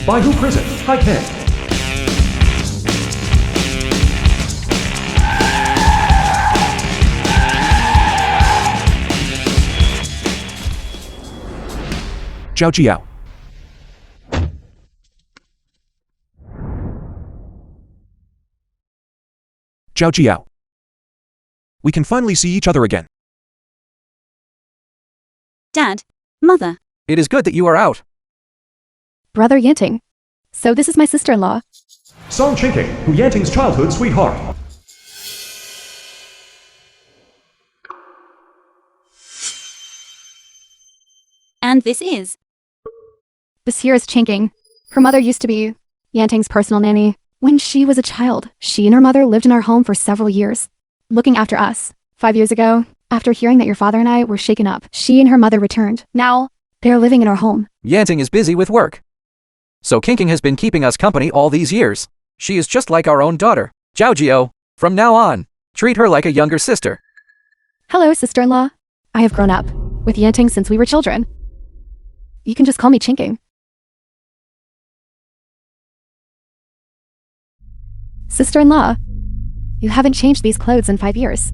By who prison? I can't. Zhao Jiao. Zhao Jiao. We can finally see each other again. Dad, Mother. It is good that you are out. Brother Yanting. So this is my sister-in-law. Song Chinking, Hu Yanting's childhood sweetheart. And this is... This here is Chinking. Her mother used to be Yanting's personal nanny. When she was a child, she and her mother lived in our home for several years, looking after us. 5 years ago, after hearing that your father and I were shaken up, she and her mother returned. Now, they are living in our home. Yanting is busy with work. So Kinking has been keeping us company all these years. She is just like our own daughter. Zhao Jiao, from now on, treat her like a younger sister. Hello, sister-in-law. I have grown up with Yanting since we were children. You can just call me Chinking. Sister-in-law, you haven't changed these clothes in 5 years.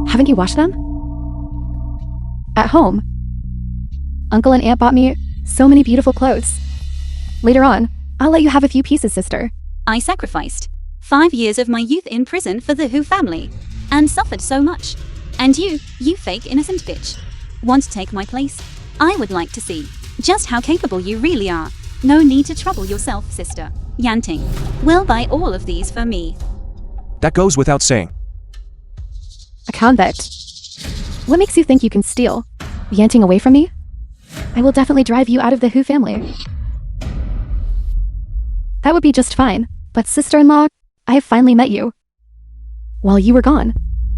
Haven't you washed them? At home. Uncle and Aunt bought me so many beautiful clothes. Later on, I'll let you have a few pieces, sister. I sacrificed 5 years of my youth in prison for the Hu family, and suffered so much. And you fake innocent bitch, want to take my place? I would like to see just how capable you really are. No need to trouble yourself, sister. Yanting will buy all of these for me. That goes without saying. A convict. What makes you think you can steal Yanting away from me? I will definitely drive you out of the Hu family. That would be just fine, but sister-in-law, I have finally met you. While you were gone,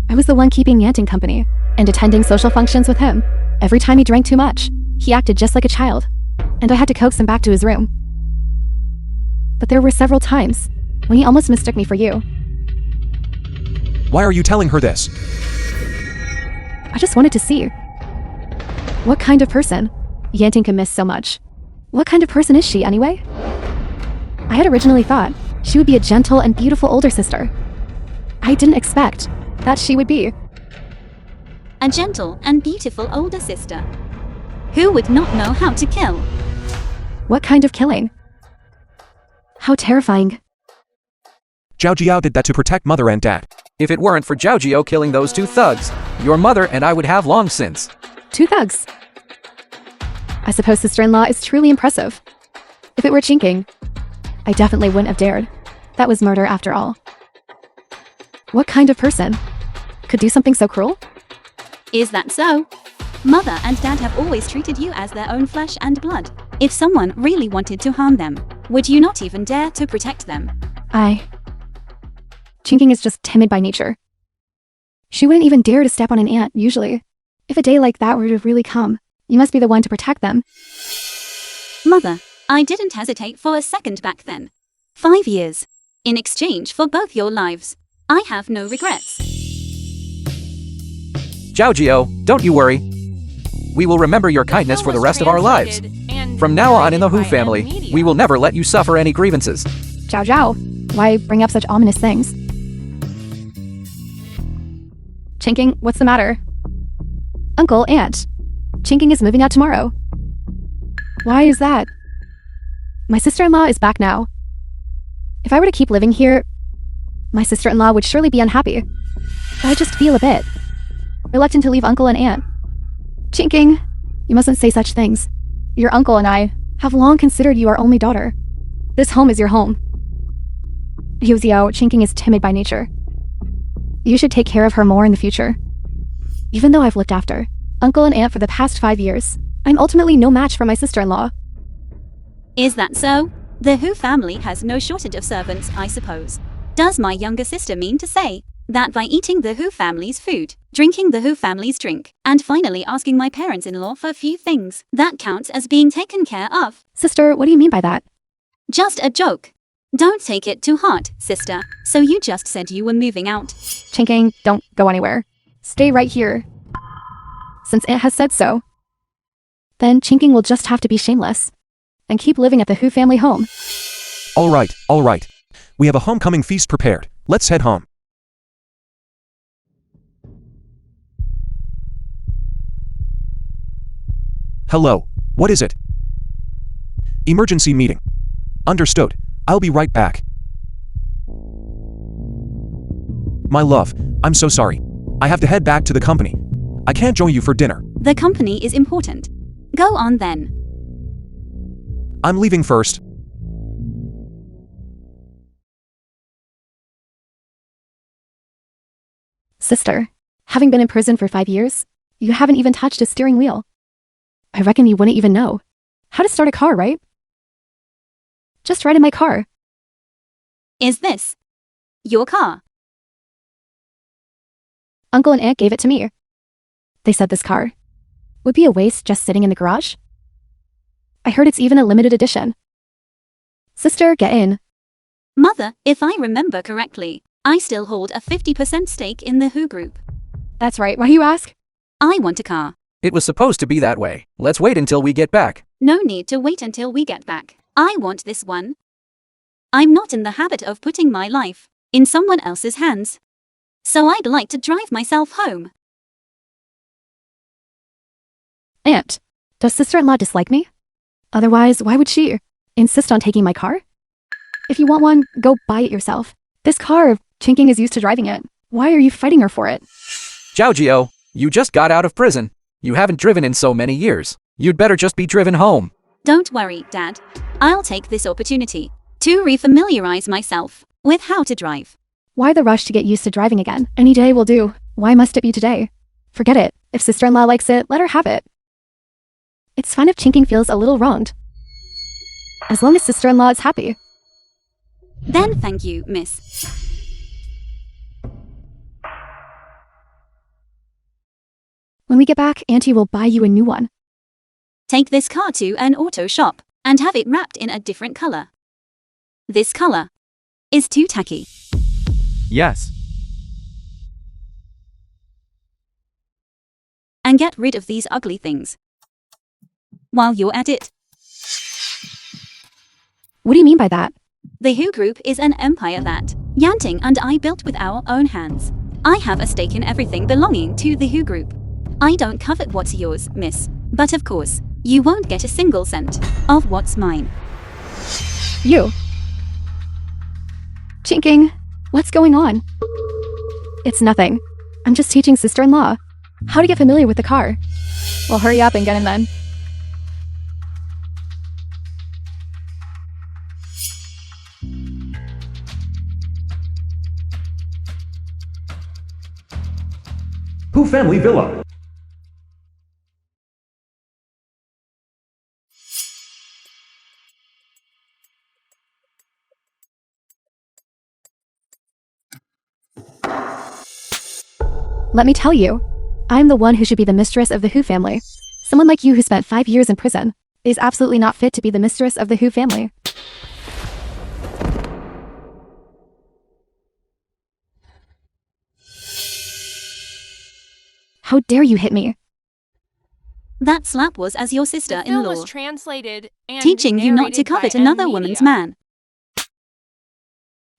I was the one keeping Yanting company and attending social functions with him. Every time he drank too much, he acted just like a child, and I had to coax him back to his room. But there were several times when he almost mistook me for you. Why are you telling her this? I just wanted to see what kind of person Yanting can miss so much. What kind of person is she, anyway? I had originally thought she would be a gentle and beautiful older sister. I didn't expect that she would be A gentle and beautiful older sister who would not know how to kill. What kind of killing? How terrifying. Zhao Jiao did that to protect mother and dad. If it weren't for Zhao Jiao killing those 2 thugs, your mother and I would have long since. 2 thugs. I suppose sister-in-law is truly impressive. If it were Chinking, I definitely wouldn't have dared. That was murder after all. What kind of person could do something so cruel? Is that so? Mother and Dad have always treated you as their own flesh and blood. If someone really wanted to harm them, would you not even dare to protect them? Chinking is just timid by nature. She wouldn't even dare to step on an ant, usually. If a day like that were to really come, you must be the one to protect them. Mother, I didn't hesitate for a second back then. 5 years. In exchange for both your lives. I have no regrets. Zhao Jiao, don't you worry. We will remember your kindness for the rest of our lives. From now on in the Hu family, we will never let you suffer any grievances. Zhao Zhao, why bring up such ominous things? Chinking, what's the matter? Uncle, Aunt, Chinking is moving out tomorrow. Why is that? My sister-in-law is back now. If I were to keep living here, my sister-in-law would surely be unhappy. But I just feel a bit reluctant to leave Uncle and Aunt. Chinking, you mustn't say such things. Your uncle and I have long considered you our only daughter. This home is your home. Yuziao, Chinking is timid by nature. You should take care of her more in the future. Even though I've looked after Uncle and Aunt for the past 5 years, I'm ultimately no match for my sister-in-law. Is that so? The Hu family has no shortage of servants, I suppose. Does my younger sister mean to say that by eating the Hu family's food, drinking the Hu family's drink, and finally asking my parents-in-law for a few things, that counts as being taken care of? Sister, what do you mean by that? Just a joke. Don't take it too hard, sister. So you just said you were moving out. Chinking, don't go anywhere. Stay right here. Since Aunt has said so, then Chinking will just have to be shameless. and keep living at the Hu family home. All right. We have a homecoming feast prepared. Let's head home. Hello, what is it? Emergency meeting. Understood. I'll be right back. My love, I'm so sorry. I have to head back to the company. I can't join you for dinner. The company is important. Go on then. I'm leaving first. Sister, having been in prison for 5 years, you haven't even touched a steering wheel. I reckon you wouldn't even know how to start a car, right? Just ride in my car. Is this your car? Uncle and Aunt gave it to me. They said this car would be a waste just sitting in the garage. I heard it's even a limited edition. Sister, get in. Mother, if I remember correctly, I still hold a 50% stake in the Who group. That's right, why you ask? I want a car. It was supposed to be that way. Let's wait until we get back. No need to wait until we get back. I want this one. I'm not in the habit of putting my life in someone else's hands. So I'd like to drive myself home. Aunt, does sister-in-law dislike me? Otherwise, why would she insist on taking my car? If you want one, go buy it yourself. This car, Chinking is used to driving it. Why are you fighting her for it? Zhao, you just got out of prison. You haven't driven in so many years. You'd better just be driven home. Don't worry, Dad. I'll take this opportunity to refamiliarize myself with how to drive. Why the rush to get used to driving again? Any day will do. Why must it be today? Forget it. If sister-in-law likes it, let her have it. It's fine if Chinking feels a little wronged. As long as sister-in-law is happy. Then thank you, miss. When we get back, Auntie will buy you a new one. Take this car to an auto shop and have it wrapped in a different color. This color is too tacky. Yes. And get rid of these ugly things. While you're at it, What do you mean by that? the Who Group is an empire that Yanting and I built with our own hands. I have a stake in everything belonging to the Who Group. I don't covet what's yours, miss. But of course, you won't get a single cent of what's mine. You. Chinking, what's going on? It's nothing. I'm just teaching sister-in-law how to get familiar with the car. Well, hurry up and get in then. Who family villa? Let me tell you, I'm the one who should be the mistress of the Who family. Someone like you who spent 5 years in prison is absolutely not fit to be the mistress of the Who family. How dare you hit me? That slap was as your The film sister-in-law, was translated and teaching you not to narrated by covet N another woman's Media. man.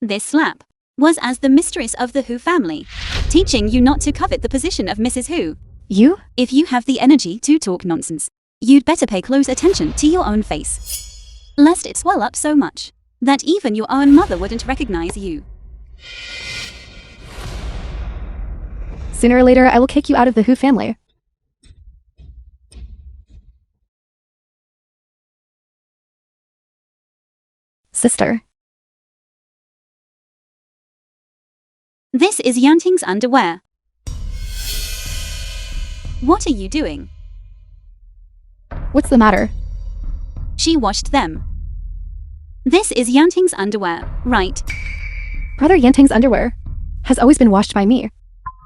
This slap was as the mistress of the Who family, teaching you not to covet the position of Mrs. Who. You? If you have the energy to talk nonsense, you'd better pay close attention to your own face, lest it swell up so much that even your own mother wouldn't recognize you. Sooner or later, I will kick you out of the Who family. Sister. This is Yanting's underwear. What are you doing? What's the matter? She washed them. This is Yanting's underwear, right? Brother Yanting's underwear has always been washed by me.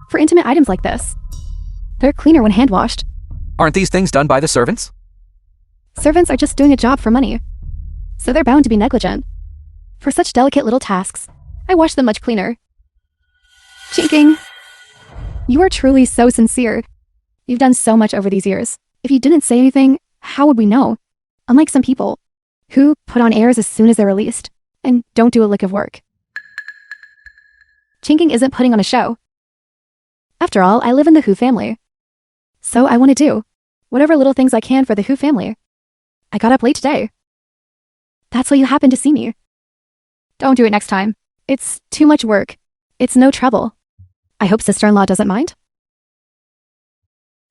For intimate items like this, they're cleaner when hand-washed. Aren't these things done by the servants? Servants are just doing a job for money, so they're bound to be negligent. For such delicate little tasks, I wash them much cleaner. Chinking, you are truly so sincere. You've done so much over these years. If you didn't say anything, how would we know? Unlike some people, who put on airs as soon as they're released and don't do a lick of work. Chinking isn't putting on a show. After all, I live in the Who family. So I want to do whatever little things I can for the Who family. I got up late today. That's why you happened to see me. Don't do it next time. It's too much work. It's no trouble. I hope sister-in-law doesn't mind.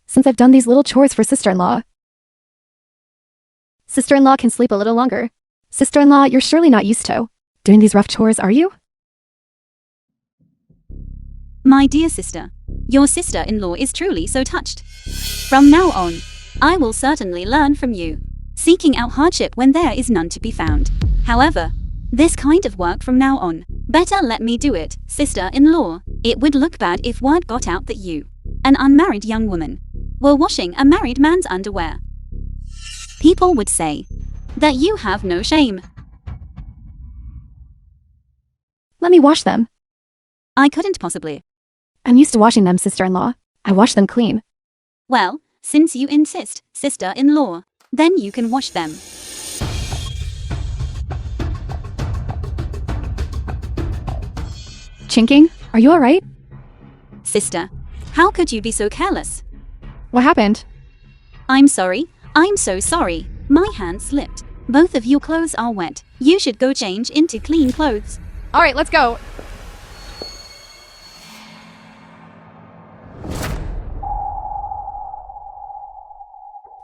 Since I've done these little chores for sister-in-law. Sister-in-law can sleep a little longer. Sister-in-law, you're surely not used to doing these rough chores, are you? My dear sister, your sister-in-law is truly so touched. From now on, I will certainly learn from you, seeking out hardship when there is none to be found. However, this kind of work from now on, better let me do it, sister-in-law. It would look bad if word got out that you, an unmarried young woman, were washing a married man's underwear. People would say that you have no shame. Let me wash them. I couldn't possibly. I'm used to washing them, sister-in-law. I wash them clean. Well, since you insist, sister-in-law, then you can wash them. Chinking, are you alright? Sister, how could you be so careless? What happened? I'm sorry. I'm so sorry. My hand slipped. Both of your clothes are wet. You should go change into clean clothes. Alright, let's go.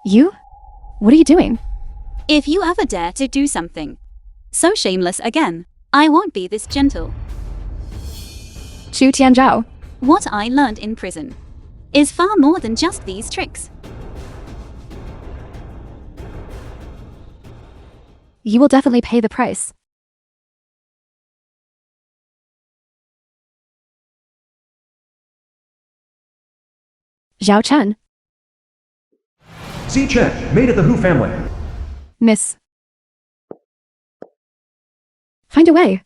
You? What are you doing? If you ever dare to do something so shameless again, I won't be this gentle. Chu Tianzhao. What I learned in prison is far more than just these tricks. You will definitely pay the price. Zhao Chen. See Chen, made of the Who family. Miss. Find a way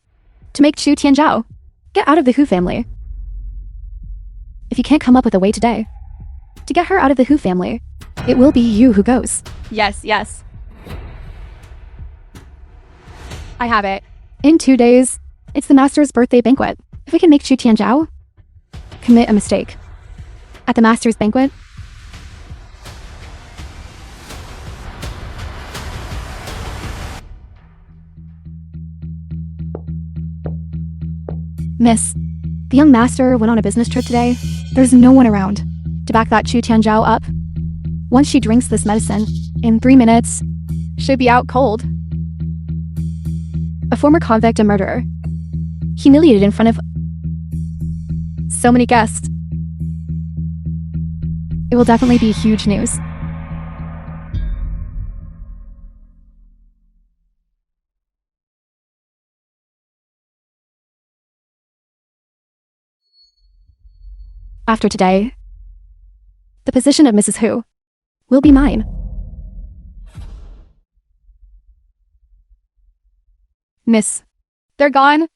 to make Chu Tianzhao get out of the Who family. If you can't come up with a way today to get her out of the Who family, it will be you who goes. Yes, yes. I have it. In 2 days, it's the Master's birthday banquet. If we can make Chu Tianzhao commit a mistake at the Master's banquet, Miss, the young master went on a business trip today. There's no one around to back that Chu Tianzhao up. Once she drinks this medicine, in 3 minutes, she'll be out cold. A former convict and murderer, humiliated in front of so many guests. It will definitely be huge news. After today, the position of Mrs. Who will be mine. Miss, they're gone.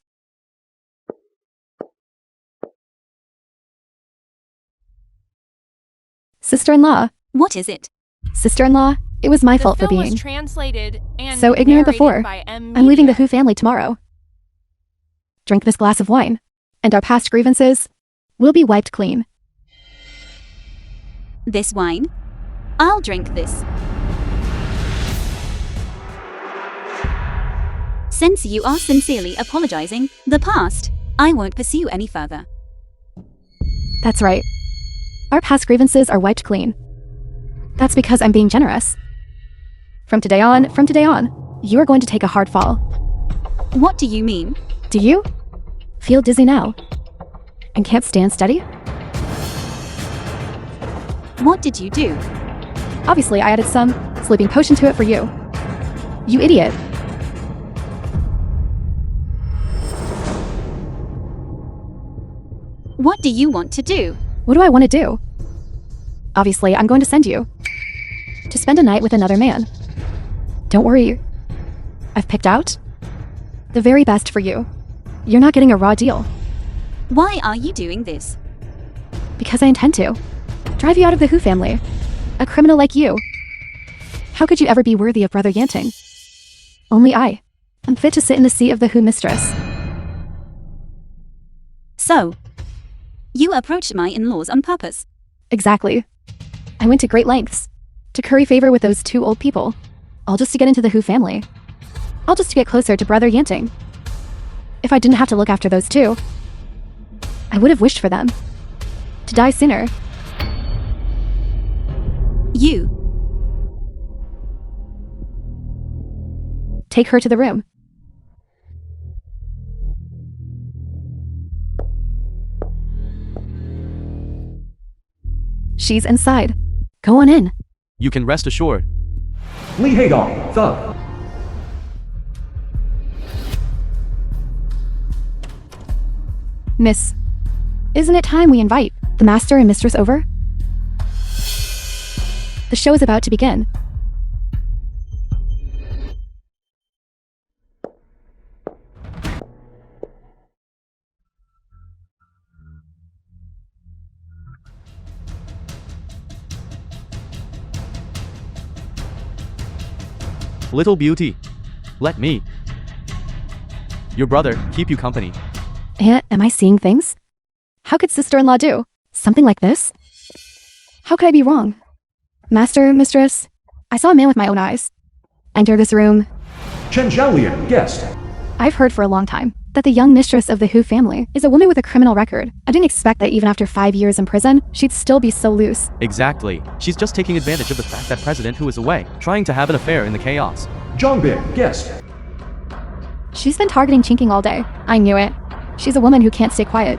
Sister-in-law. What is it? Sister-in-law, it was my fault for film was being translated and so ignorant narrated before. by M. I'm leaving the Media. Who family tomorrow. Drink this glass of wine, and our past grievances will be wiped clean. This wine? I'll drink this. Since you are sincerely apologizing, the past, I won't pursue any further. That's right. Our past grievances are wiped clean. That's because I'm being generous. From today on, you are going to take a hard fall. What do you mean? Do you feel dizzy now and can't stand steady? What did you do? Obviously, I added some sleeping potion to it for you. You idiot. What do you want to do? What do I want to do? Obviously, I'm going to send you to spend a night with another man. Don't worry. I've picked out the very best for you. You're not getting a raw deal. Why are you doing this? Because I intend to. Drive you out of the Who family. A criminal like you. How could you ever be worthy of Brother Yanting? Only I am fit to sit in the seat of the Mistress. So, you approached my in-laws on purpose. Exactly. I went to great lengths to curry favor with those two old people, all just to get into the family. All just to get closer to Brother Yanting. If I didn't have to look after those two, I would have wished for them to die sooner. You. Take her to the room. She's inside. Go on in. You can rest assured. Lee Haydong, thug. Miss, isn't it time we invite the Master and Mistress over? The show is about to begin. Little beauty, let me, your brother, keep you company. Aunt, am I seeing things? How could sister-in-law do something like this? How could I be wrong? Master, Mistress, I saw a man with my own eyes enter this room. Chen Zhaolian, guest. I've heard for a long time that the young mistress of the Hu family is a woman with a criminal record. I didn't expect that even after 5 years in prison, she'd still be so loose. Exactly. She's just taking advantage of the fact that President Hu is away, trying to have an affair in the chaos. Zhongbin, guest. She's been targeting Chinking all day. I knew it. She's a woman who can't stay quiet.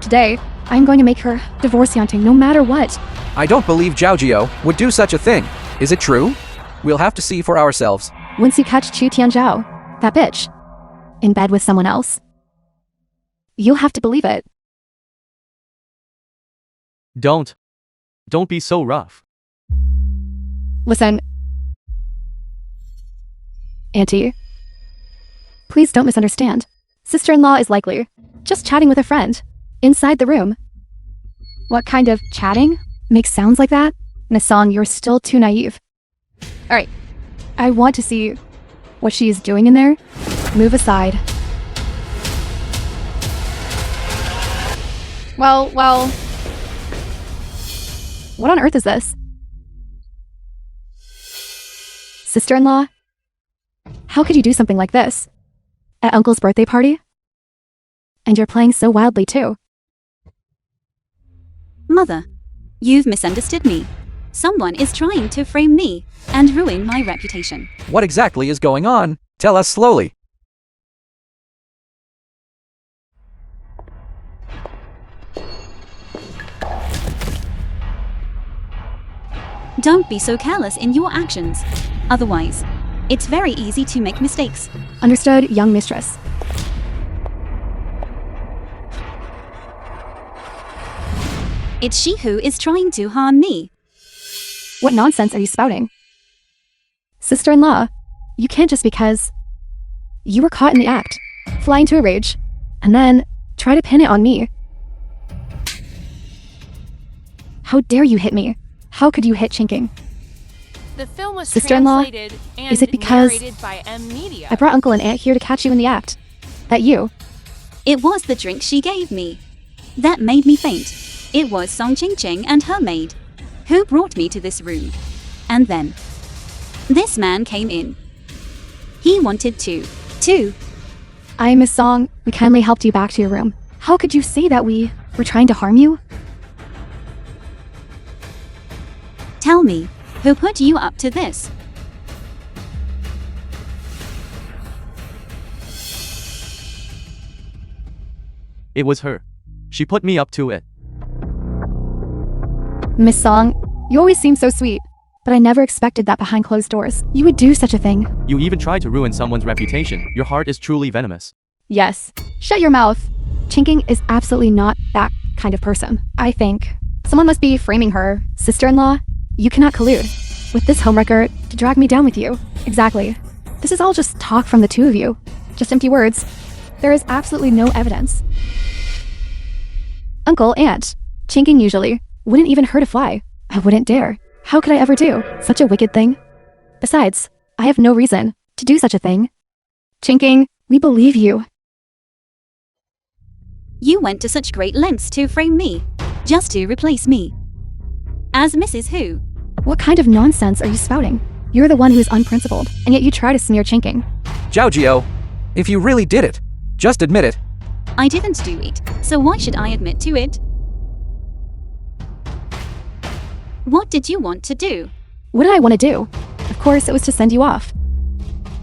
Today, I'm going to make her divorce Yanting no matter what. I don't believe Zhao would do such a thing. Is it true? We'll have to see for ourselves. Once you catch Chu Tianzhao, that bitch, in bed with someone else, you'll have to believe it. Don't be so rough. Listen, Auntie, please don't misunderstand. Sister-in-law is likely just chatting with a friend inside the room. What kind of chatting makes sounds like that? Miss Song, you're still too naive. Alright, I want to see what she is doing in there. Move aside. Well. What on earth is this? Sister-in-law? How could you do something like this? At Uncle's birthday party? And you're playing so wildly too. Mother, you've misunderstood me. Someone is trying to frame me and ruin my reputation. What exactly is going on? Tell us slowly. Don't be so careless in your actions. Otherwise, it's very easy to make mistakes. Understood, young mistress. It's she who is trying to harm me. What nonsense are you spouting? Sister-in-law, you can't just because you were caught in the act, fly into a rage, and then try to pin it on me. How dare you hit me? How could you hit Chinking? The film was Sister-in-law, translated and is it because narrated by M Media. I brought uncle and aunt here to catch you in the act? That you? It was the drink she gave me that made me faint. It was Song Ching Ching and her maid who brought me to this room. And then this man came in. He wanted to. I, Miss Song, we kindly helped you back to your room. How could you say that we were trying to harm you? Tell me, who put you up to this? It was her. She put me up to it. Miss Song, you always seem so sweet, but I never expected that behind closed doors you would do such a thing. You even tried to ruin someone's reputation. Your heart is truly venomous. Yes. Shut your mouth. Chinking is absolutely not that kind of person. I think someone must be framing her. Sister-in-law, you cannot collude with this homewrecker to drag me down with you. Exactly. This is all just talk from the two of you. Just empty words. There is absolutely no evidence. Uncle, aunt, Chinking usually wouldn't even hurt a fly. I wouldn't dare. How could I ever do such a wicked thing? Besides, I have no reason to do such a thing. Chinking, we believe you. You went to such great lengths to frame me, just to replace me. As Mrs. Who? What kind of nonsense are you spouting? You're the one who's unprincipled, and yet you try to smear Chinking. Zhao, if you really did it, just admit it. I didn't do it, so why should I admit to it? What did you want to do? What did I want to do? Of course, it was to send you off.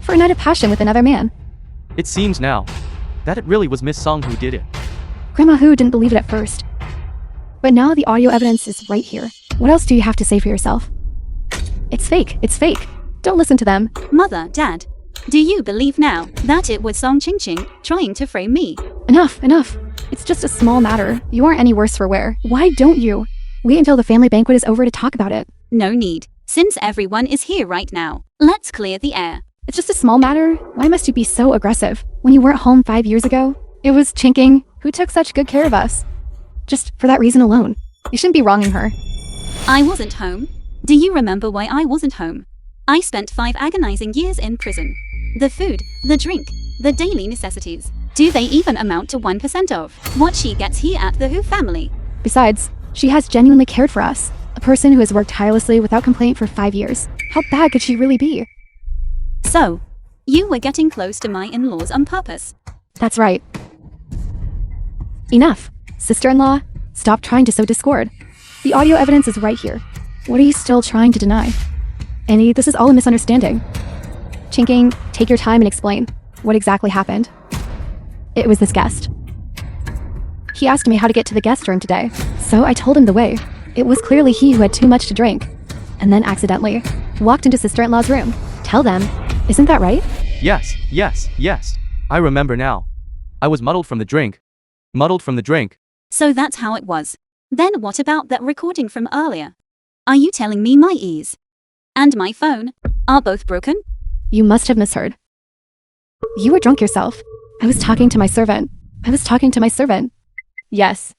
For a night of passion with another man. It seems now that it really was Miss Song who did it. Grandma Hu didn't believe it at first. But now the audio evidence is right here. What else do you have to say for yourself? It's fake. Don't listen to them. Mother, Dad, do you believe now that it was Song Ching trying to frame me? Enough. It's just a small matter. You aren't any worse for wear. Why don't you wait until the family banquet is over to talk about it? No need, since everyone is here right now. Let's clear the air. It's just a small matter. Why must you be so aggressive? When you weren't home 5 years ago, it was Chinking who took such good care of us. Just for that reason alone. You shouldn't be wronging her. I wasn't home. Do you remember why I wasn't home? I spent 5 agonizing years in prison. The food, the drink, the daily necessities. Do they even amount to 1% of what she gets here at the Who family? Besides, she has genuinely cared for us. A person who has worked tirelessly without complaint for 5 years. How bad could she really be? So, you were getting close to my in-laws on purpose. That's right. Enough. Sister-in-law, stop trying to sow discord. The audio evidence is right here. What are you still trying to deny? Annie, this is all a misunderstanding. Chinking, take your time and explain what exactly happened. It was this guest. He asked me how to get to the guest room today, so I told him the way. It was clearly he who had too much to drink, and then accidentally walked into sister-in-law's room. Tell them, isn't that right? Yes. I remember now. I was muddled from the drink. So that's how it was. Then what about that recording from earlier? Are you telling me my ears and my phone are both broken? You must have misheard. You were drunk yourself. I was talking to my servant. Yes.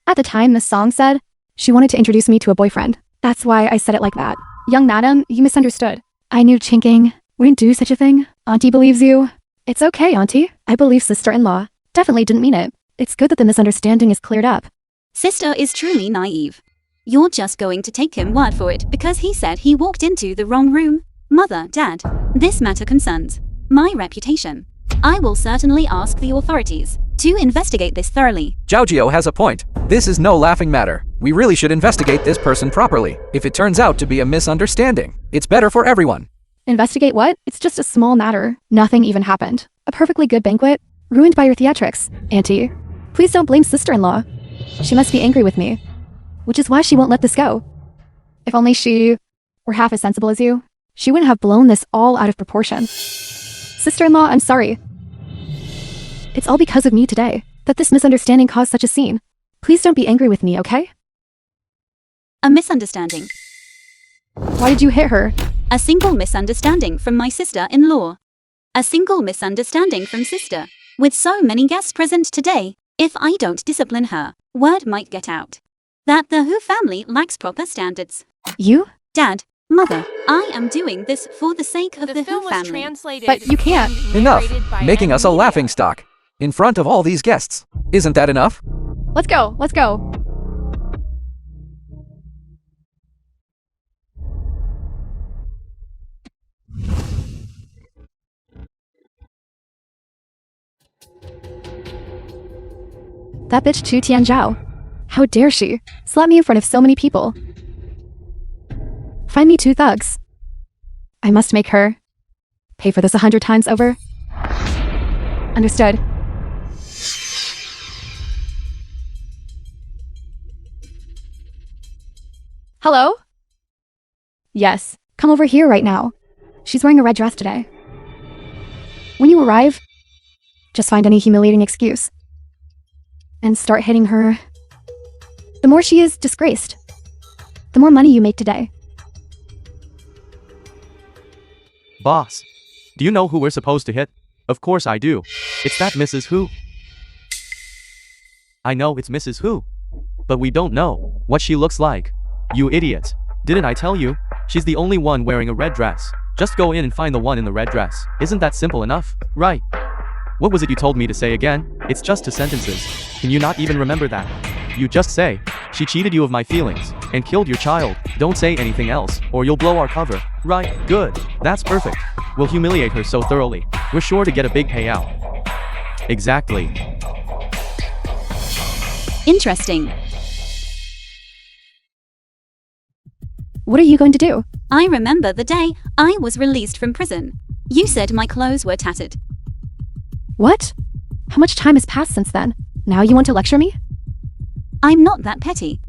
At the time, Miss Song said she wanted to introduce me to a boyfriend. That's why I said it like that. Young madam, you misunderstood. I knew Chinking wouldn't do such a thing. Auntie believes you. It's okay, Auntie. I believe sister-in-law. Definitely didn't mean it. It's good that the misunderstanding is cleared up. Sister is truly naive. You're just going to take him word for it because he said he walked into the wrong room. Mother, Dad, this matter concerns my reputation. I will certainly ask the authorities to investigate this thoroughly. Zhao has a point. This is no laughing matter. We really should investigate this person properly. If it turns out to be a misunderstanding, it's better for everyone. Investigate what? It's just a small matter. Nothing even happened. A perfectly good banquet, ruined by your theatrics. Auntie, please don't blame sister-in-law. She must be angry with me, which is why she won't let this go. If only she were half as sensible as you, she wouldn't have blown this all out of proportion. Sister-in-law, I'm sorry. It's all because of me today that this misunderstanding caused such a scene. Please don't be angry with me, okay? A misunderstanding. Why did you hit her? A single misunderstanding from my sister-in-law. A single misunderstanding from sister. With so many guests present today, if I don't discipline her, word might get out that the Who family lacks proper standards. You? Dad, Mother, I am doing this for the sake of the Who film was family. translated But you can't. and Enough, narrated by making us a M. laughing stock in front of all these guests. Isn't that enough? Let's go. That bitch Chu Tianzhao. How dare she slap me in front of so many people? Find me 2 thugs. I must make her pay for this 100 times over. Understood. Hello? Yes, come over here right now. She's wearing a red dress today. When you arrive, just find any humiliating excuse and start hitting her. The more she is disgraced, the more money you make today. Boss, do you know who we're supposed to hit? Of course I do. It's that Mrs. Who. I know it's Mrs. Who, but we don't know what she looks like. You idiot. Didn't I tell you? She's the only one wearing a red dress. Just go in and find the one in the red dress. Isn't that simple enough? Right. What was it you told me to say again? It's just 2 sentences. Can you not even remember that? You just say, she cheated you of my feelings, and killed your child. Don't say anything else, or you'll blow our cover. Right, good. That's perfect. We'll humiliate her so thoroughly. We're sure to get a big payout. Exactly. Interesting. What are you going to do? I remember the day I was released from prison. You said my clothes were tattered. What? How much time has passed since then? Now you want to lecture me? I'm not that petty.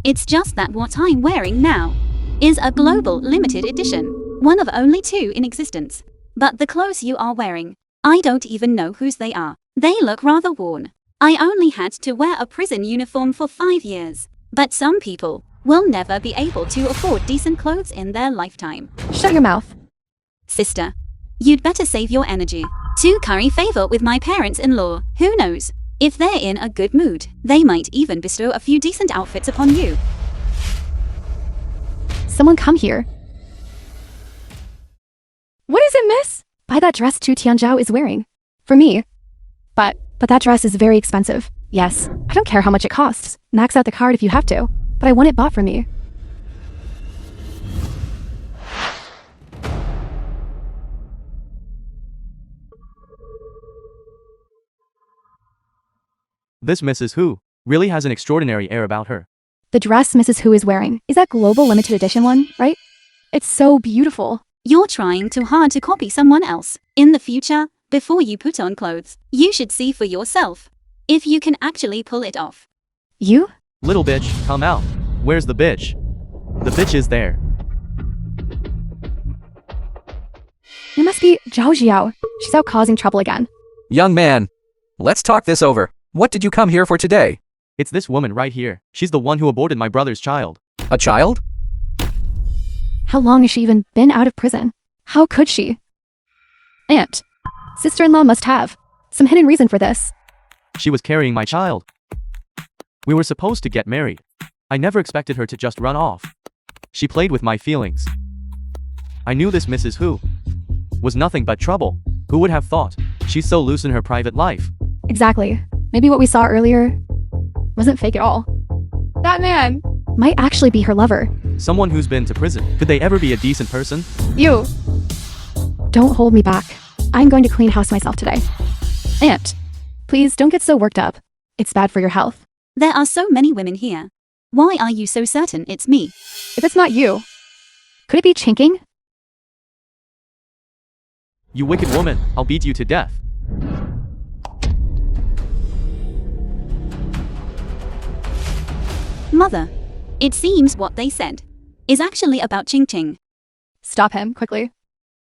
It's just that what I'm wearing now is a global limited edition, one of only 2 in existence. But the clothes you are wearing, I don't even know whose they are. They look rather worn. I only had to wear a prison uniform for 5 years. But some people will never be able to afford decent clothes in their lifetime. Shut your mouth. Sister, you'd better save your energy to curry favor with my parents-in-law. Who knows? If they're in a good mood, they might even bestow a few decent outfits upon you. Someone come here. What is it, miss? Buy that dress Chu Tianzhao is wearing. For me. But that dress is very expensive. Yes, I don't care how much it costs. Max out the card if you have to. But I want it bought for me. This Mrs. Hu really has an extraordinary air about her. The dress Mrs. Hu is wearing is that global limited edition one, right? It's so beautiful. You're trying too hard to copy someone else. In the future, before you put on clothes, you should see for yourself if you can actually pull it off. You? Little bitch, come out. Where's the bitch? The bitch is there. It must be Zhao Xiao. She's out causing trouble again. Young man, let's talk this over. What did you come here for today? It's this woman right here. She's the one who aborted my brother's child. A child? How long has she even been out of prison? How could she? Aunt. Sister-in-law must have some hidden reason for this. She was carrying my child. We were supposed to get married. I never expected her to just run off. She played with my feelings. I knew this Mrs. Hu was nothing but trouble. Who would have thought? She's so loose in her private life. Exactly. Maybe what we saw earlier wasn't fake at all. That man might actually be her lover. Someone who's been to prison. Could they ever be a decent person? You. Don't hold me back. I'm going to clean house myself today. Aunt, please don't get so worked up. It's bad for your health. There are so many women here. Why are you so certain it's me? If it's not you, could it be Chinking? You wicked woman, I'll beat you to death. Mother, it seems what they said is actually about Ching Ching. Stop him, quickly.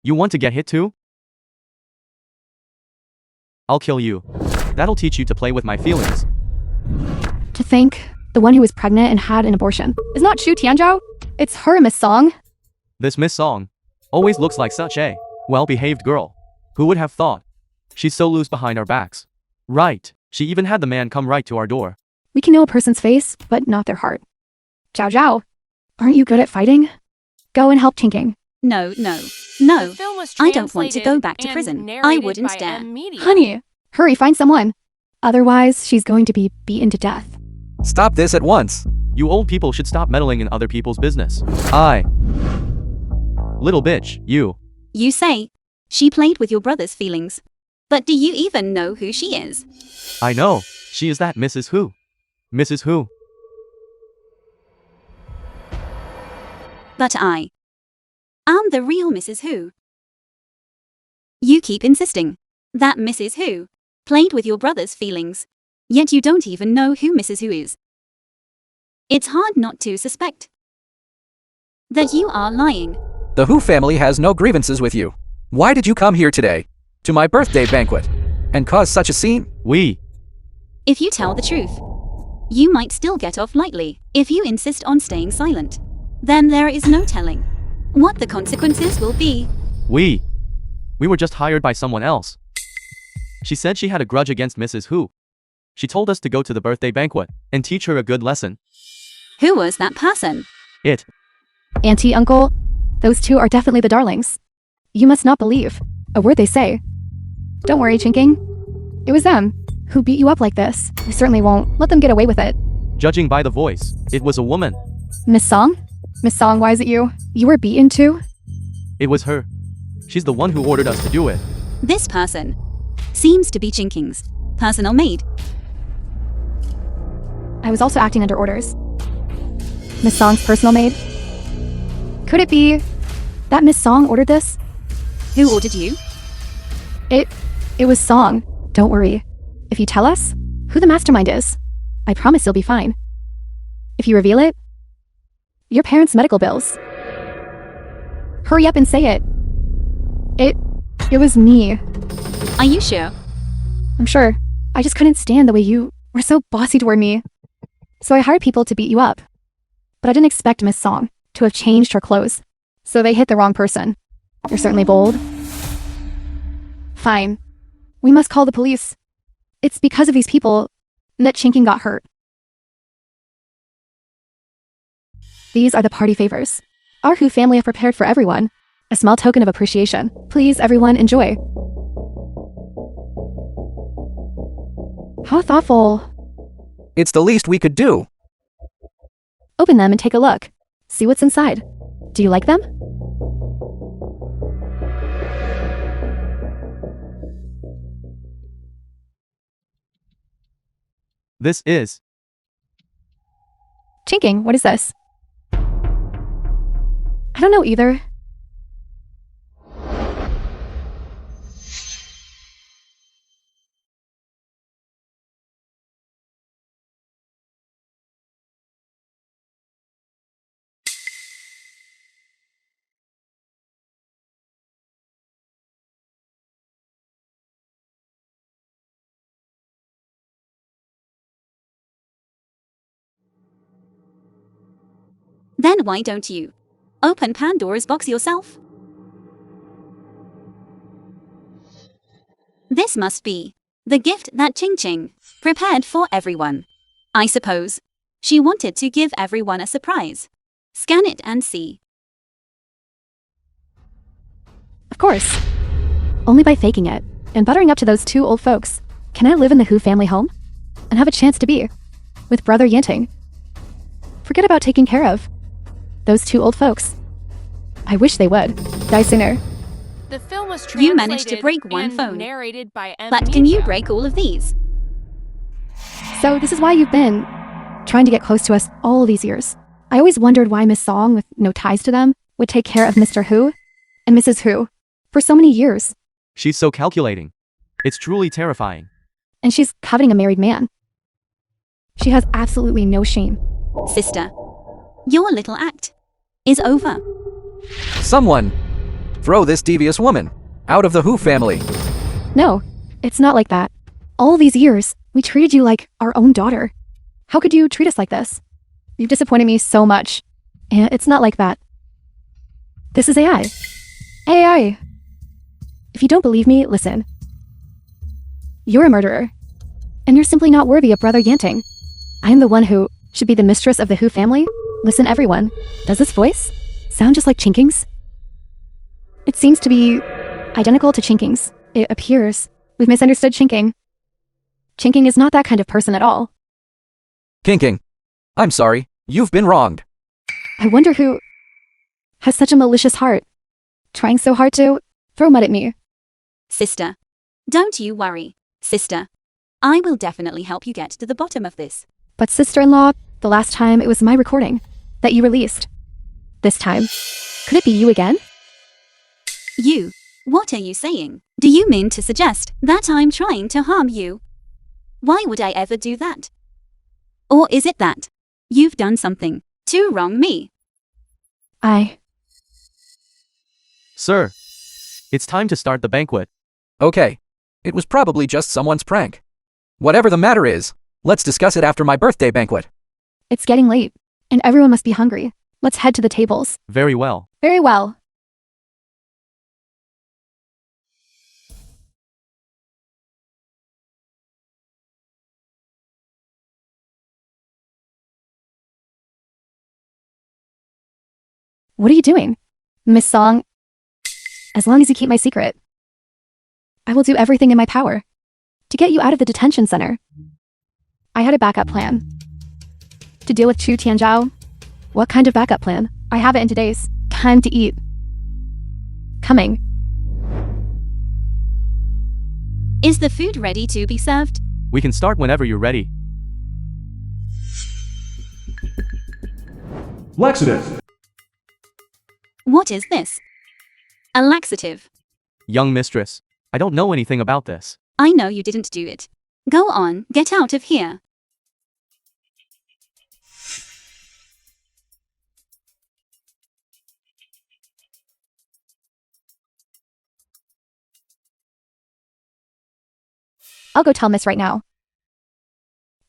You want to get hit too? I'll kill you. That'll teach you to play with my feelings. To think, the one who was pregnant and had an abortion is not Chu Tianzhao. It's her, Miss Song. This Miss Song always looks like such a well-behaved girl. Who would have thought? She's so loose behind our backs. Right, she even had the man come right to our door. We can know a person's face, but not their heart. Zhao Zhao, aren't you good at fighting? Go and help Chinking. No. The film was I don't want to go translated back to and prison. I narrated wouldn't by dare. Media. Honey, hurry, find someone. Otherwise, she's going to be beaten to death. Stop this at once. You old people should stop meddling in other people's business. Little bitch, you. You say she played with your brother's feelings. But do you even know who she is? I know, she is that Mrs. Hu. Mrs. Hu. But I'm the real Mrs. Hu. You keep insisting that Mrs. Hu played with your brother's feelings, yet you don't even know who Mrs. Hu is. It's hard not to suspect that you are lying. The Hu family has no grievances with you. Why did you come here today, to my birthday banquet, and cause such a scene? If you tell the truth, you might still get off lightly. If you insist on staying silent, then there is no telling what the consequences will be. We were just hired by someone else. She said she had a grudge against Mrs. Hu. She told us to go to the birthday banquet and teach her a good lesson. Who was that person? It. Auntie, uncle, Those two are definitely the darlings. You must not believe a word they say. Don't worry, Chinking. It was them who beat you up like this. We certainly won't let them get away with it. Judging by the voice, it was a woman. Miss Song? Miss Song, why is it you? You were beaten too? It was her. She's the one who ordered us to do it. This person seems to be Chinking's personal maid. I was also acting under orders. Miss Song's personal maid? Could it be that Miss Song ordered this? Who ordered you? It was Song. Don't worry. If you tell us who the mastermind is, I promise you'll be fine. If you reveal it, your parents' medical bills. Hurry up and say it. It was me. Are you sure? I'm sure. I just couldn't stand the way you were so bossy toward me. So I hired people to beat you up. But I didn't expect Miss Song to have changed her clothes. So they hit the wrong person. You're certainly bold. Fine. We must call the police. It's because of these people that Chinking got hurt. These are the party favors our Who family have prepared for everyone. A small token of appreciation. Please, everyone, enjoy. How thoughtful. It's the least we could do. Open them and take a look. See what's inside. Do you like them? This is. Chinking, what is this? I don't know either. Then why don't you open Pandora's box yourself? This must be the gift that Ching Ching prepared for everyone. I suppose she wanted to give everyone a surprise. Scan it and see. Of course. Only by faking it and buttering up to those two old folks can I live in the Who family home and have a chance to be with Brother Yanting. Forget about taking care of those two old folks. I wish they would die sooner. The film was translated You managed to break one and phone. narrated by M. But can you Media. break all of these? So this is why you've been trying to get close to us all these years. I always wondered why Miss Song, with no ties to them, would take care of Mr. Who and Mrs. Who for so many years. She's so calculating. It's truly terrifying. And she's coveting a married man. She has absolutely no shame. Sister, your little act is over. Someone, throw this devious woman out of the Who family. No, it's not like that. All these years, we treated you like our own daughter. How could you treat us like this? You've disappointed me so much. And it's not like that. This is AI. AI. If you don't believe me, listen. You're a murderer. And you're simply not worthy of Brother Yanting. I am the one who should be the mistress of the Who family. Listen, everyone. Does this voice sound just like Chinking's? It seems to be identical to Chinking's. It appears we've misunderstood Chinking. Chinking is not that kind of person at all. King, I'm sorry. You've been wronged. I wonder who has such a malicious heart, trying so hard to throw mud at me. Sister, don't you worry. Sister, I will definitely help you get to the bottom of this. But sister-in-law, the last time it was my recording that you released. This time, could it be you again? You, what are you saying? Do you mean to suggest that I'm trying to harm you? Why would I ever do that? Or is it that you've done something to wrong me? Sir, it's time to start the banquet. Okay. It was probably just someone's prank. Whatever the matter is, let's discuss it after my birthday banquet. It's getting late, and everyone must be hungry. Let's head to the tables. Very well. Very well. What are you doing? Miss Song, as long as you keep my secret, I will do everything in my power to get you out of the detention center. I had a backup plan to deal with Chu Tianzhao. What kind of backup plan? I have it in today's time to eat. Coming. Is the food ready to be served? We can start whenever you're ready. Laxative. What is this? A laxative. Young mistress, I don't know anything about this. I know you didn't do it. Go on, get out of here. I'll go tell Miss right now.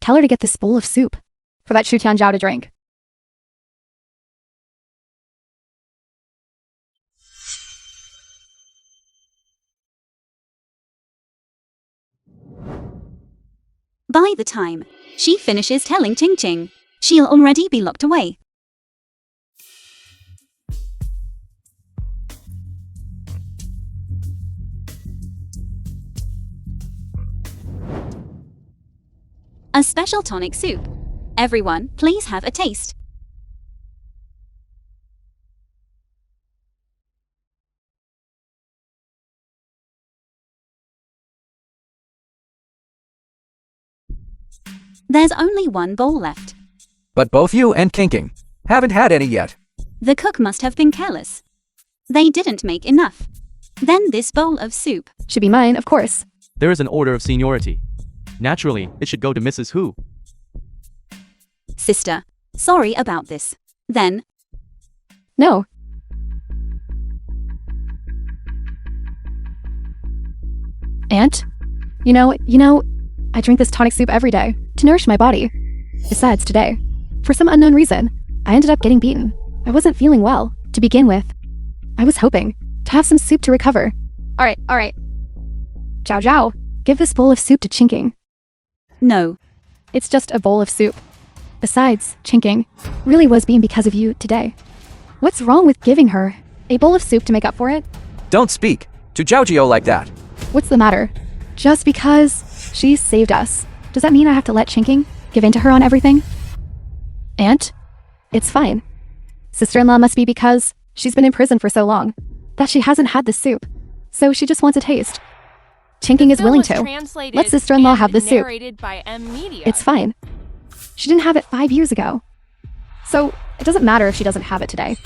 Tell her to get this bowl of soup for that Shu Tianzhao to drink. By the time she finishes telling Ching Ching, she'll already be locked away. A special tonic soup. Everyone, please have a taste. There's only one bowl left. But both you and King haven't had any yet. The cook must have been careless. They didn't make enough. Then this bowl of soup. Should be mine, of course. There is an order of seniority. Naturally, it should go to Mrs. Hu. Sister, sorry about this. Then, No. Aunt? You know, I drink this tonic soup every day to nourish my body. Besides, today, for some unknown reason, I ended up getting beaten. I wasn't feeling well, to begin with. I was hoping to have some soup to recover. Alright. Zhao Zhao, give this bowl of soup to Chinking. no. It's just a bowl of soup. Besides, Chinking really was being because of you today. What's wrong with giving her a bowl of soup to make up for it? Don't speak to Zhao like that. What's the matter? Just because she saved us, does that mean I have to let Chinking give in to her on everything? Aunt? It's fine. Sister-in-law must be because she's been in prison for so long that she hasn't had the soup, so she just wants a taste. Chinking is willing to. Let sister-in-law have the soup. It's fine. She didn't have it 5 years ago. So, it doesn't matter if she doesn't have it today.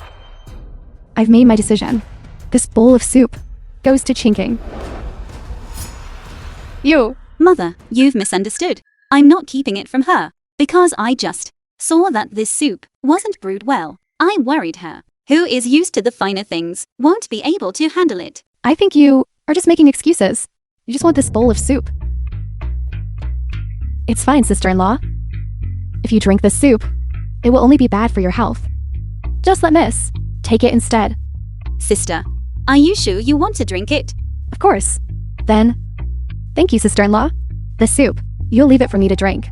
I've made my decision. This bowl of soup goes to Chinking. You! Mother, you've misunderstood. I'm not keeping it from her, because I just saw that this soup wasn't brewed well. I worried her, who is used to the finer things, won't be able to handle it. I think you are just making excuses. You just want this bowl of soup. It's fine, sister-in-law. If you drink this soup, it will only be bad for your health. Just let Miss take it instead. Sister, are you sure you want to drink it? Of course. Then, thank you, sister-in-law. The soup, you'll leave it for me to drink.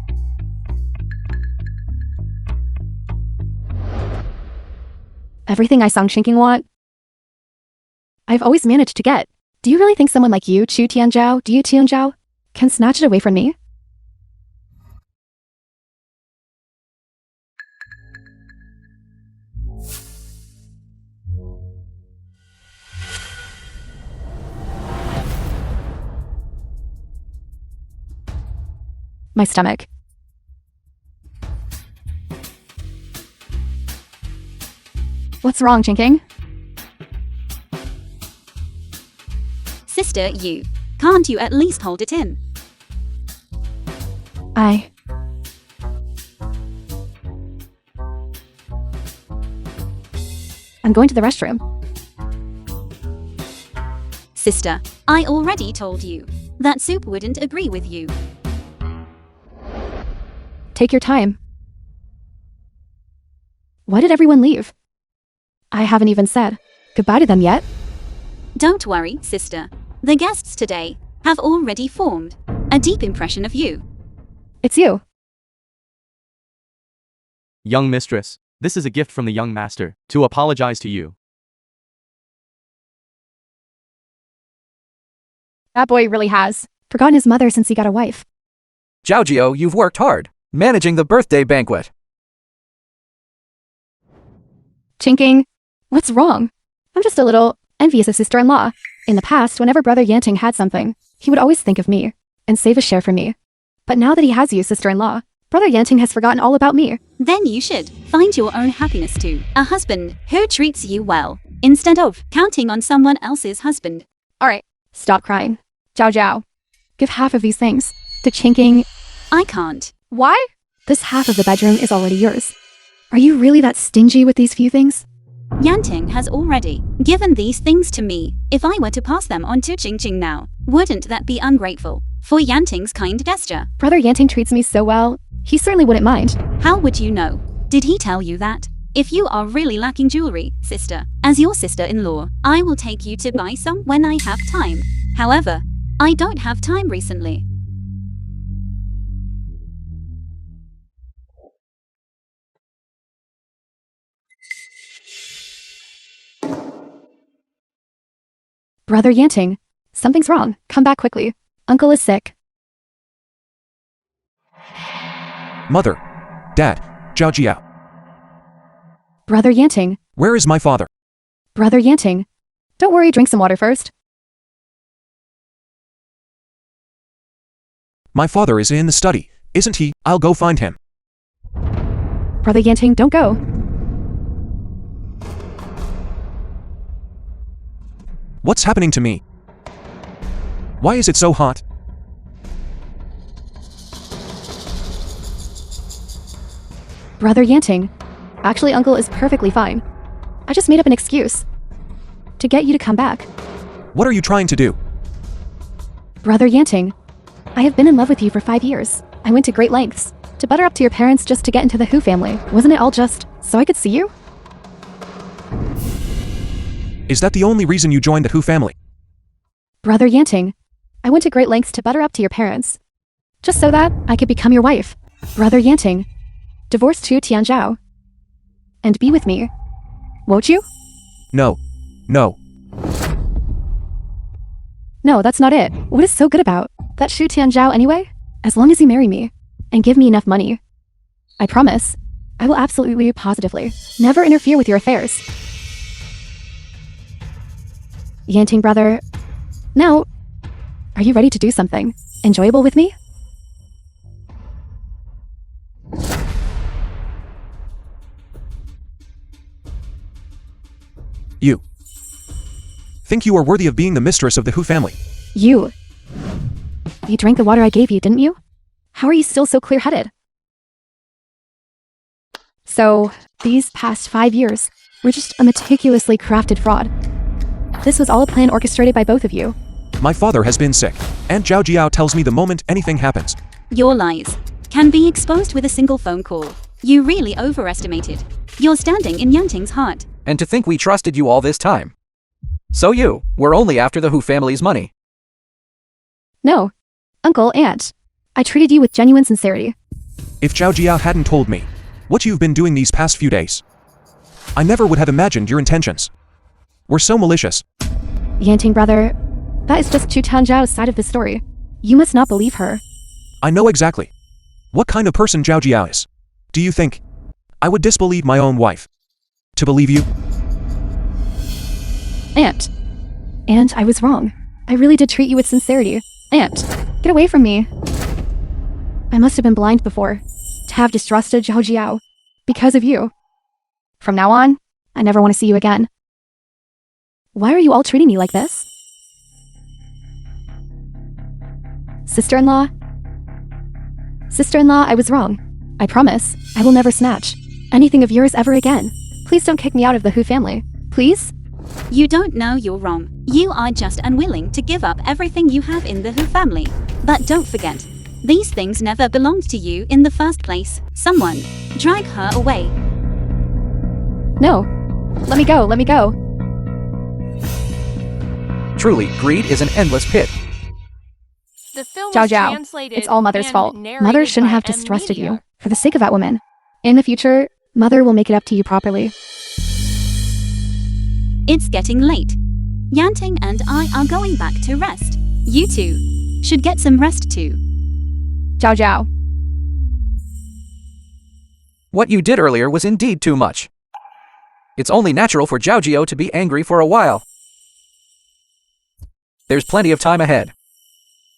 Everything I Song Chinking want, I've always managed to get. Do you really think someone like you, Chu Tianzhao, can snatch it away from me? My stomach. What's wrong, Chinking? Sister, can't you at least hold it in? I'm going to the restroom. Sister, I already told you that soup wouldn't agree with you. Take your time. Why did everyone leave? I haven't even said goodbye to them yet. Don't worry, sister. The guests today have already formed a deep impression of you. It's you. Young mistress, this is a gift from the young master to apologize to you. That boy really has forgotten his mother since he got a wife. Zhao, you've worked hard, managing the birthday banquet. Chinking, what's wrong? I'm just a little envious of sister-in-law. In the past, whenever Brother Yanting had something, he would always think of me and save a share for me. But now that he has you, sister-in-law, Brother Yanting has forgotten all about me. Then you should find your own happiness too. A husband who treats you well, instead of counting on someone else's husband. Alright, stop crying. Zhao, give half of these things to Chinking. I can't. Why? This half of the bedroom is already yours. Are you really that stingy with these few things? Yanting has already given these things to me. If I were to pass them on to Ching now, wouldn't that be ungrateful for Yanting's kind gesture? Brother Yanting treats me so well, he certainly wouldn't mind. How would you know? Did he tell you that? If you are really lacking jewelry, sister, as your sister-in-law, I will take you to buy some when I have time. However, I don't have time recently. Brother Yanting, something's wrong. Come back quickly. Uncle is sick. Mother. Dad. Zhao. Brother Yanting, Where is my father? Brother Yanting. Don't worry, drink some water first. My father is in the study, isn't he? I'll go find him. Brother Yanting, don't go. What's happening to me? Why is it so hot? Brother Yanting. Actually, Uncle is perfectly fine. I just made up an excuse to get you to come back. What are you trying to do? Brother Yanting, I have been in love with you for 5 years. I went to great lengths to butter up to your parents just to get into the Hu family. Wasn't it all just so I could see you? Is that the only reason you joined the Hu family? Brother Yanting, I went to great lengths to butter up to your parents, just so that I could become your wife. Brother Yanting, divorce Chu Tianzhao, and be with me. Won't you? No. No. No, that's not it. What is so good about that Shu Tianzhao anyway? As long as you marry me and give me enough money, I promise, I will absolutely, positively, never interfere with your affairs. Yanting brother, now, are you ready to do something enjoyable with me? You think you are worthy of being the mistress of the Hu family? You drank the water I gave you, didn't you? How are you still so clear-headed? So, these past 5 years were just a meticulously crafted fraud. This was all a plan orchestrated by both of you. My father has been sick, and Zhao tells me the moment anything happens. Your lies can be exposed with a single phone call. You really overestimated your standing in Yanting's heart. And to think we trusted you all this time. So you were only after the Hu family's money. No, Uncle, Aunt, I treated you with genuine sincerity. If Zhao hadn't told me what you've been doing these past few days, I never would have imagined your intentions were so malicious. Yanting brother, that is just Chu Tianzhao's side of the story. You must not believe her. I know exactly what kind of person Zhao is. Do you think I would disbelieve my own wife to believe you? Aunt, I was wrong. I really did treat you with sincerity. Aunt, get away from me. I must have been blind before to have distrusted Zhao because of you. From now on, I never want to see you again. Why are you all treating me like this? Sister-in-law? Sister-in-law, I was wrong. I promise, I will never snatch anything of yours ever again. Please don't kick me out of the Hu family. Please? You don't know you're wrong. You are just unwilling to give up everything you have in the Hu family. But don't forget, these things never belonged to you in the first place. Someone drag her away. No. Let me go, let me go. Truly, greed is an endless pit. The film was Zhao, translated it's all Mother's and fault. narrated Mother shouldn't by have M. distrusted Media. you for the sake of that woman. In the future, Mother will make it up to you properly. It's getting late. Yanting and I are going back to rest. You two should get some rest too. Zhao Zhao. What you did earlier was indeed too much. It's only natural for Zhao to be angry for a while. There's plenty of time ahead.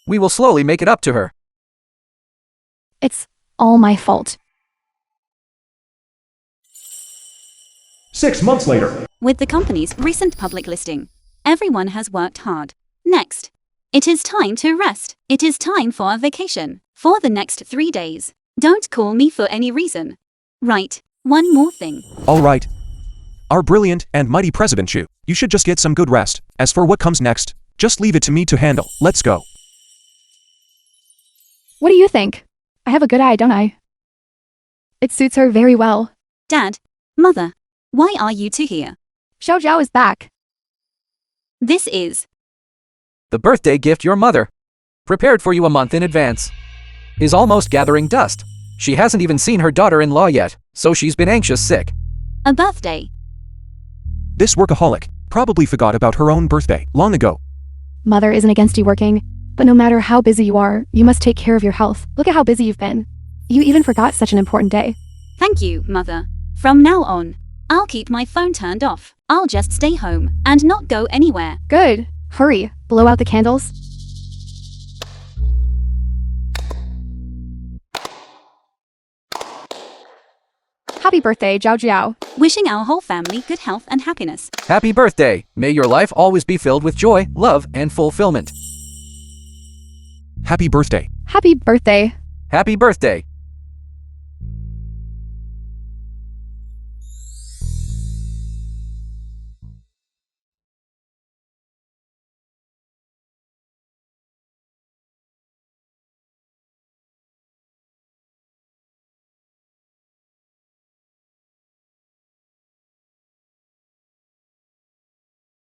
We will slowly make it up to her. It's all my fault. 6 months later. With the company's recent public listing, everyone has worked hard. Next, it is time to rest. It is time for a vacation. For the next 3 days. Don't call me for any reason. Right, one more thing. All right. Our brilliant and mighty President Chu, you should just get some good rest. As for what comes next, just leave it to me to handle. Let's go. What do you think? I have a good eye, don't I? It suits her very well. Dad, Mother, why are you two here? Zhao Zhao is back. This is The birthday gift your mother, prepared for you a month in advance, is almost gathering dust. She hasn't even seen her daughter-in-law yet, so she's been anxious sick. a birthday. This workaholic probably forgot about her own birthday long ago. Mother isn't against you working, but no matter how busy you are, you must take care of your health. Look at how busy you've been. You even forgot such an important day. Thank you, Mother. From now on, I'll keep my phone turned off. I'll just stay home and not go anywhere. Good. Hurry, blow out the candles. Happy birthday, Zhao Zhao. Wishing our whole family good health and happiness. Happy birthday! May your life always be filled with joy, love, and fulfillment. Happy birthday. Happy birthday. Happy birthday!